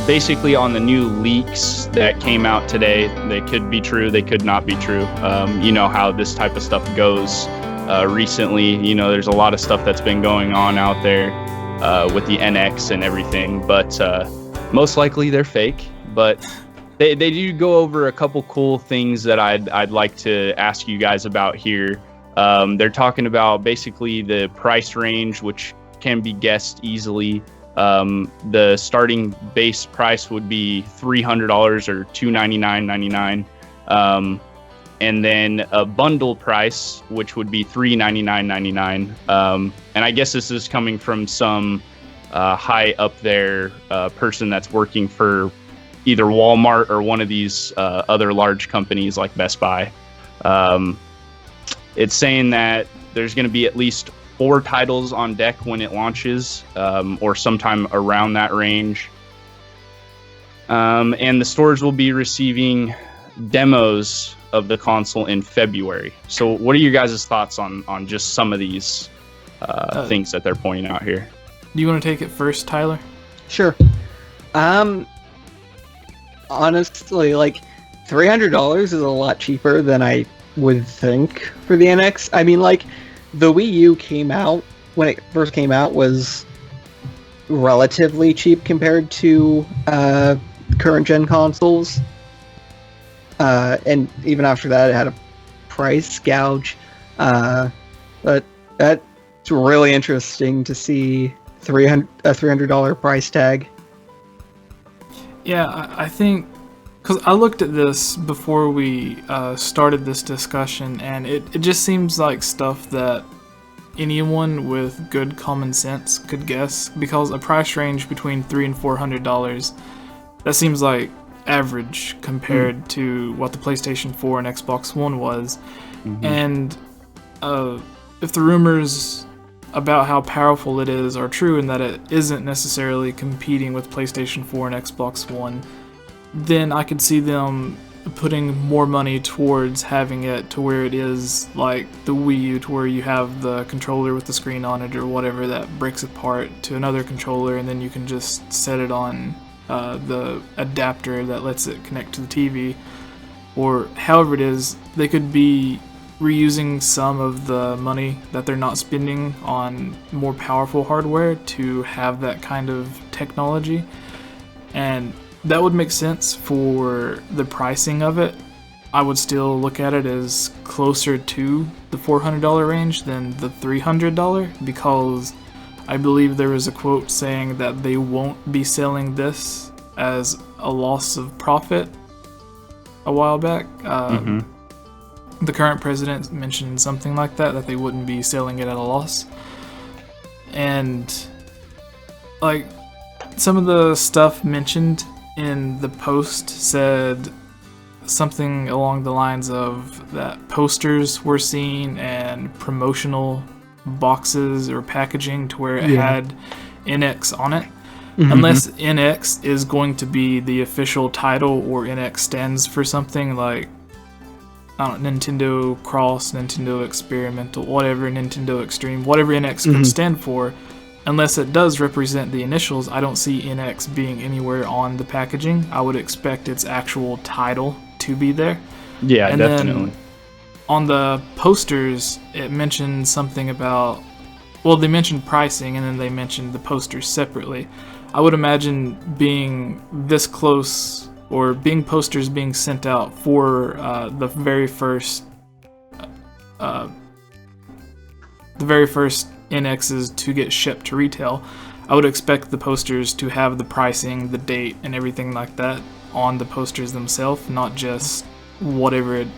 basically on the new leaks that came out today. They could be true, they could not be true. You know how this type of stuff goes. Recently, you know, there's a lot of stuff that's been going on out there with the NX and everything, but most likely they're fake. But they do go over a couple cool things that I'd like to ask you guys about here. They're talking about basically the price range, which can be guessed easily. The starting base price would be $300 or $299.99. And then a bundle price, which would be $399.99. And I guess this is coming from some high up there person that's working for either Walmart or one of these other large companies like Best Buy. It's saying that there's going to be at least 4 titles on deck when it launches, or sometime around that range. And the stores will be receiving demos of the console in February. So what are your guys' thoughts on just some of these things that they're pointing out here? Do you want to take it first, Tyler? Sure. Honestly, like $300 is a lot cheaper than I would think for the NX. I mean, like, the Wii U came out, when it first came out, was relatively cheap compared to current gen consoles. And even after that, it had a price gouge. But that's really interesting to see a $300 price tag. Yeah, I think, because I looked at this before we started this discussion, and it just seems like stuff that anyone with good common sense could guess, because a price range between $300 and $400, that seems like average compared to what the PlayStation 4 and Xbox One was. Mm-hmm. And if the rumors about how powerful it is are true and that it isn't necessarily competing with PlayStation 4 and Xbox One, then I could see them putting more money towards having it to where it is like the Wii U, to where you have the controller with the screen on it or whatever that breaks apart to another controller, and then you can just set it on the adapter that lets it connect to the TV, or however it is. They could be reusing some of the money that they're not spending on more powerful hardware to have that kind of technology, and that would make sense for the pricing of it. I would still look at it as closer to the $400 range than the $300, because I believe there was a quote saying that they won't be selling this as a loss of profit a while back. The current president mentioned something like that they wouldn't be selling it at a loss. And like, some of the stuff mentioned in the post said something along the lines of that posters were seen and promotional boxes or packaging to where it had NX on it. Mm-hmm. Unless NX is going to be the official title, or NX stands for something like, I don't know, Nintendo Cross, Nintendo Experimental, whatever, Nintendo Extreme, whatever NX could stand for. Unless it does represent the initials, I don't see NX being anywhere on the packaging. I would expect its actual title to be there. Yeah, and definitely. Then on the posters, it mentioned something about, well, they mentioned pricing, and then they mentioned the posters separately. I would imagine being this close, or being posters being sent out for the very first NXs to get shipped to retail, I would expect the posters to have the pricing, the date, and everything like that on the posters themselves, not just whatever it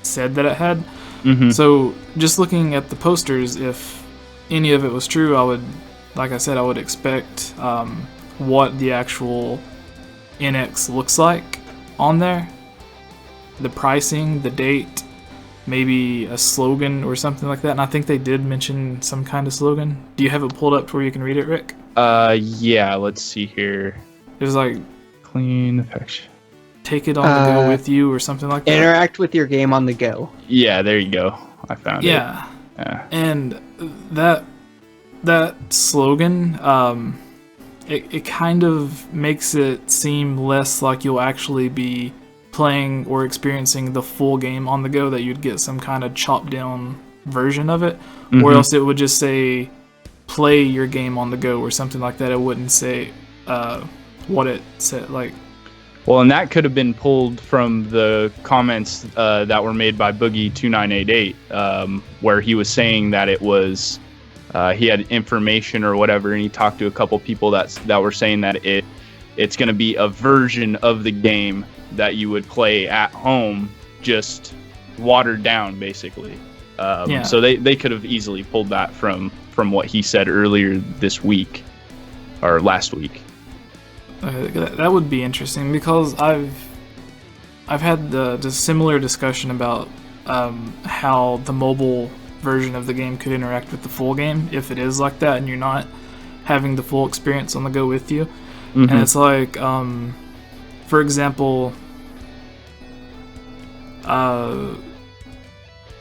said that it had. Mm-hmm. So just looking at the posters, if any of it was true, I would, like I said, I would expect what the actual NX looks like on there, the pricing, the date, maybe a slogan or something like that. And I think they did mention some kind of slogan. Do you have it pulled up to where you can read it, Rick? Yeah, let's see here. It was like, clean affection. Take it on the go with you, or something like that. Interact with your game on the go. Yeah, there you go. I found it. Yeah. And that slogan, it kind of makes it seem less like you'll actually be playing or experiencing the full game on the go, that you'd get some kind of chopped down version of it, or else it would just say play your game on the go or something like that. It wouldn't say what it said, like. Well, and that could have been pulled from the comments that were made by Boogie2988, where he was saying that it was he had information or whatever, and he talked to a couple people that were saying that it's going to be a version of the game that you would play at home, just watered down, basically. So they could have easily pulled that from what he said earlier this week or last week. That would be interesting, because I've had the similar discussion about how the mobile version of the game could interact with the full game if it is like that and you're not having the full experience on the go with you. And it's like, for example,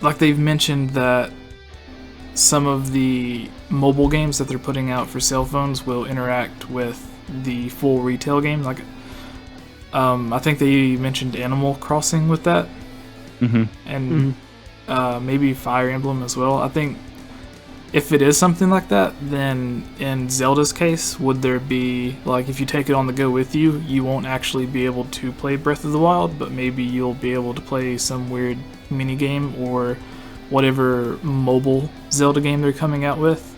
like they've mentioned that some of the mobile games that they're putting out for cell phones will interact with the full retail game. Like, I think they mentioned Animal Crossing with that, and maybe Fire Emblem as well. I think if it is something like that, then in Zelda's case, would there be, like, if you take it on the go with you, you won't actually be able to play Breath of the Wild, but maybe you'll be able to play some weird mini game or whatever mobile Zelda game they're coming out with.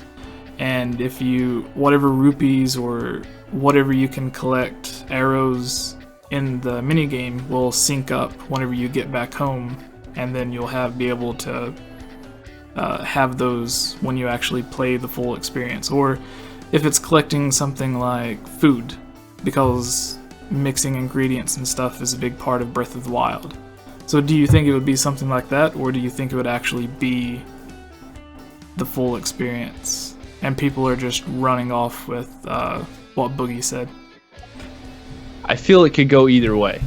And if you, whatever rupees or whatever you can collect arrows in the mini game will sync up whenever you get back home, and then you'll be able to have those when you actually play the full experience. Or if it's collecting something like food, because mixing ingredients and stuff is a big part of Breath of the Wild. So do you think it would be something like that, or do you think it would actually be the full experience and people are just running off with what Boogie said? I feel it could go either way.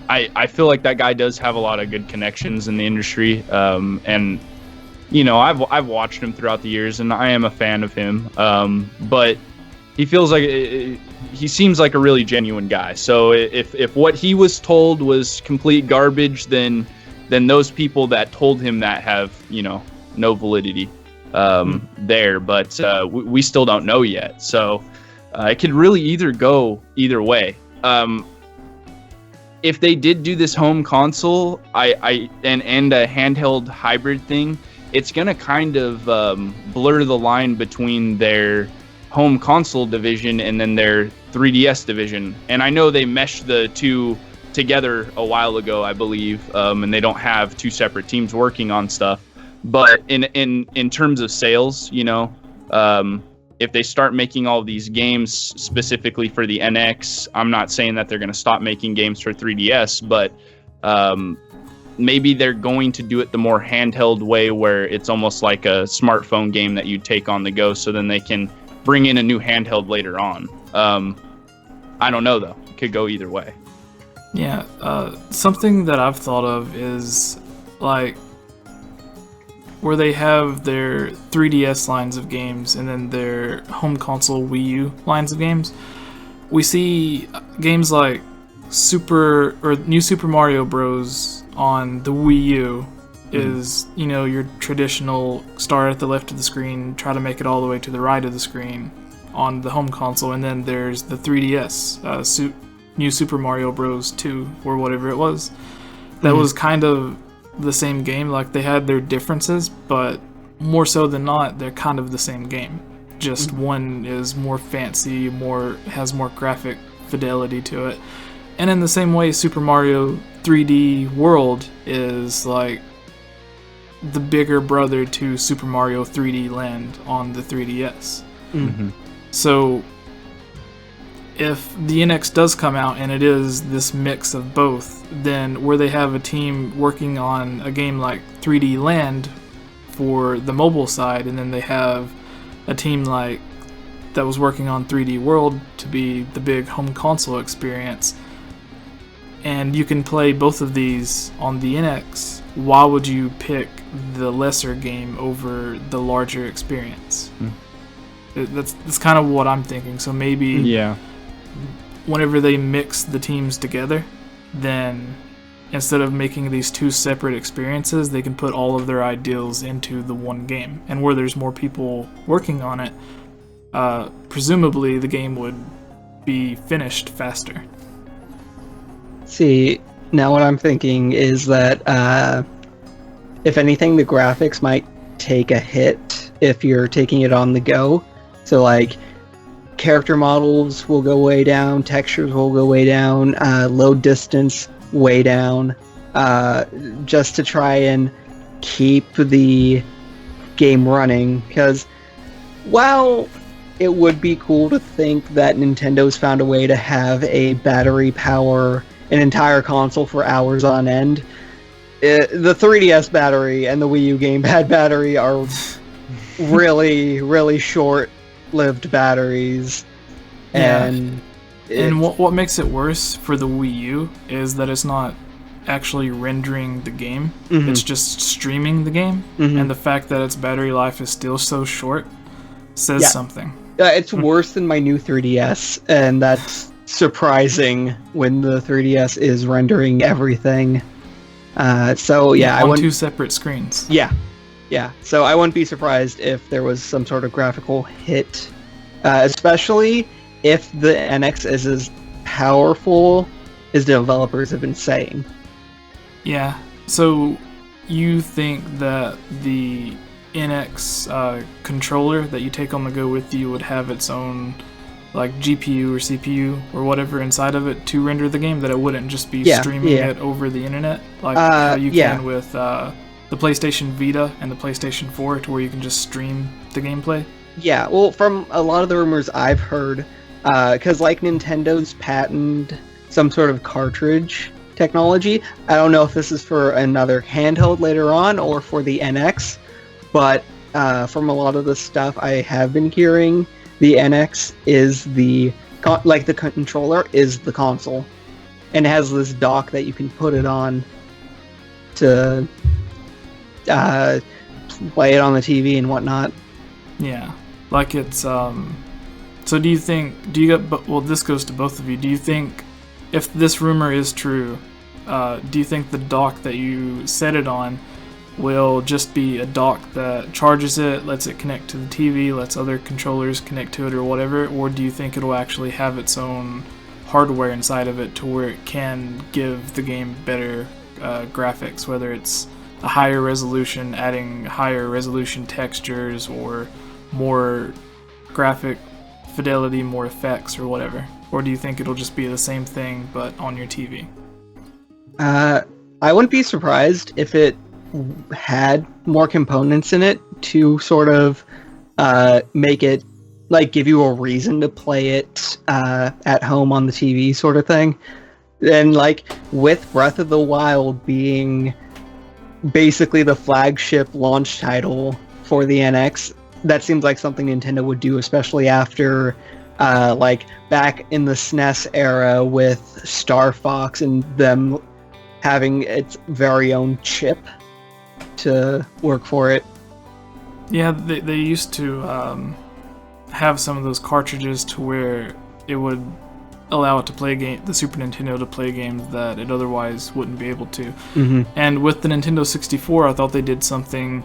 I feel like that guy does have a lot of good connections in the industry, and you know, I've watched him throughout the years, and I am a fan of him. But he feels like he seems like a really genuine guy. So if what he was told was complete garbage, then those people that told him that have, you know, no validity there. But we still don't know yet. So it could really either go either way. If they did do this home console and a handheld hybrid thing, it's gonna kind of blur the line between their home console division and then their 3DS division. And I know they meshed the two together a while ago, I believe, and they don't have two separate teams working on stuff. But in terms of sales, you know, if they start making all these games specifically for the NX, I'm not saying that they're going to stop making games for 3DS, but maybe they're going to do it the more handheld way, where it's almost like a smartphone game that you take on the go, so then they can bring in a new handheld later on. I don't know, though. It could go either way. Yeah, something that I've thought of is, like, where they have their 3DS lines of games and then their home console Wii U lines of games. We see games like New Super Mario Bros. On the Wii U is, you know, your traditional start at the left of the screen, try to make it all the way to the right of the screen on the home console, and then there's the 3DS, New Super Mario Bros. 2 or whatever it was. That was kind of the same game. Like, they had their differences, but more so than not, they're kind of the same game. Just one is more fancy, has more graphic fidelity to it. And in the same way, Super Mario 3D World is like the bigger brother to Super Mario 3D Land on the 3DS. So if the NX does come out and it is this mix of both, then where they have a team working on a game like 3D Land for the mobile side, and then they have a team like that was working on 3D World to be the big home console experience, and you can play both of these on the NX, why would you pick the lesser game over the larger experience? That's kind of what I'm thinking. So maybe Yeah. whenever they mix the teams together, then instead of making these two separate experiences, they can put all of their ideals into the one game. And where there's more people working on it, presumably the game would be finished faster. See, now what I'm thinking is that if anything, the graphics might take a hit if you're taking it on the go. So like character models will go way down, textures will go way down, load distance way down, just to try and keep the game running. Because while it would be cool to think that Nintendo's found a way to have a battery power an entire console for hours on end, the 3DS battery and the Wii U gamepad battery are really, really short-lived batteries. Yeah. And what makes it worse for the Wii U is that it's not actually rendering the game. Mhm. It's just streaming the game. Mhm. And the fact that its battery life is still so short says Yeah. something. it's worse than my new 3DS, and that's surprising when the 3DS is rendering everything. So yeah, I on wouldn't. two separate screens. Yeah. So I wouldn't be surprised if there was some sort of graphical hit, especially if the NX is as powerful as developers have been saying. Yeah. So you think that the NX controller that you take on the go with you would have its own like GPU or CPU or whatever inside of it to render the game, that it wouldn't just be streaming it over the internet like how you can with the PlayStation Vita and the PlayStation 4, to where you can just stream the gameplay? Yeah, well, from a lot of the rumors I've heard, because like Nintendo's patented some sort of cartridge technology. I don't know if this is for another handheld later on or for the NX, but from a lot of the stuff I have been hearing, the NX is the controller is the console, and it has this dock that you can put it on to play it on the TV and whatnot. Yeah, like it's So do you get? Well, this goes to both of you. Do you think, if this rumor is true, do you think the dock that you set it on will just be a dock that charges it, lets it connect to the TV, lets other controllers connect to it or whatever, or do you think it'll actually have its own hardware inside of it to where it can give the game better graphics, whether it's a higher resolution, adding higher resolution textures, or more graphic fidelity, more effects, or whatever? Or do you think it'll just be the same thing but on your TV? I wouldn't be surprised if it had more components in it to sort of make it, like, give you a reason to play it at home on the TV sort of thing. And, like, with Breath of the Wild being basically the flagship launch title for the NX, that seems like something Nintendo would do, especially after, like, back in the SNES era with Star Fox and them having its very own chip to work for it. Yeah, they used to have some of those cartridges to where it would allow it to play the Super Nintendo to play games that it otherwise wouldn't be able to. Mm-hmm. And with the Nintendo 64, I thought they did something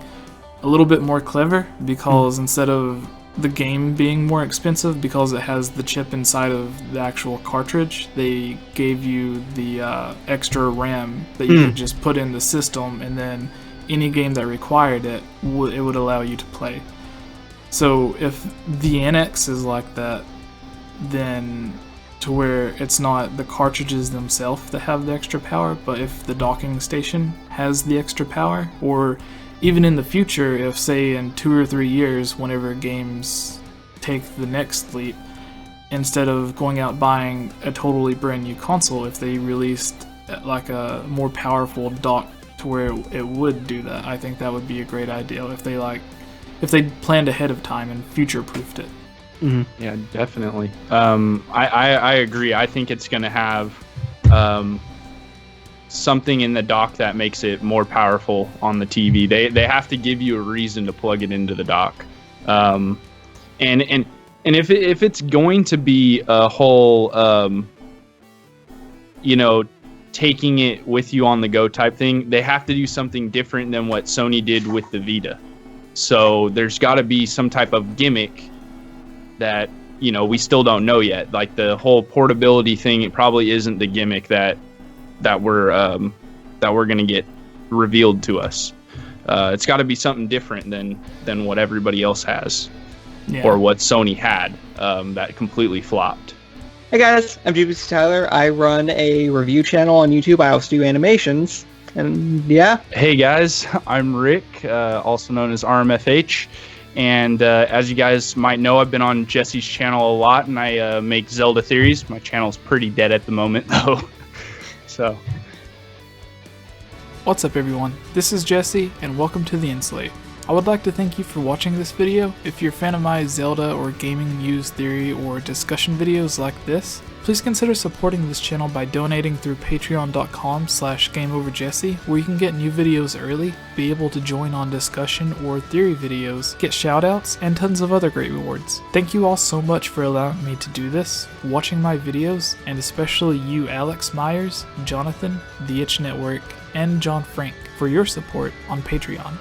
a little bit more clever, because instead of the game being more expensive because it has the chip inside of the actual cartridge, they gave you the extra RAM that you could just put in the system, and then any game that required it, it would allow you to play. So if the NX is like that, then to where it's not the cartridges themselves that have the extra power, but if the docking station has the extra power, or even in the future, if say in 2 or 3 years, whenever games take the next leap, instead of going out buying a totally brand new console, if they released like a more powerful dock to where it would do that, I think that would be a great idea if they planned ahead of time and future-proofed it. Mm-hmm. Yeah, definitely. I agree. I think it's going to have something in the dock that makes it more powerful on the TV. They have to give you a reason to plug it into the dock. And if it's going to be a whole taking it with you on the go type thing, they have to do something different than what Sony did with the Vita. So there's got to be some type of gimmick that we still don't know yet. Like the whole portability thing, it probably isn't the gimmick that we're gonna get revealed to us. It's got to be something different than what everybody else has, or what Sony had that completely flopped. Hey guys, I'm GBC Tyler. I run a review channel on YouTube. I also do animations, and yeah. Hey guys, I'm Rick, also known as RMFH, and as you guys might know, I've been on Jesse's channel a lot, and I make Zelda theories. My channel's pretty dead at the moment, though. So. What's up everyone, this is Jesse, and welcome to The Enslave. I would like to thank you for watching this video. If you're a fan of my Zelda or gaming news theory or discussion videos like this, please consider supporting this channel by donating through patreon.com/GameOverJesse, where you can get new videos early, be able to join on discussion or theory videos, get shoutouts, and tons of other great rewards. Thank you all so much for allowing me to do this, watching my videos, and especially you Alex Myers, Jonathan, The Itch Network, and John Frank for your support on Patreon.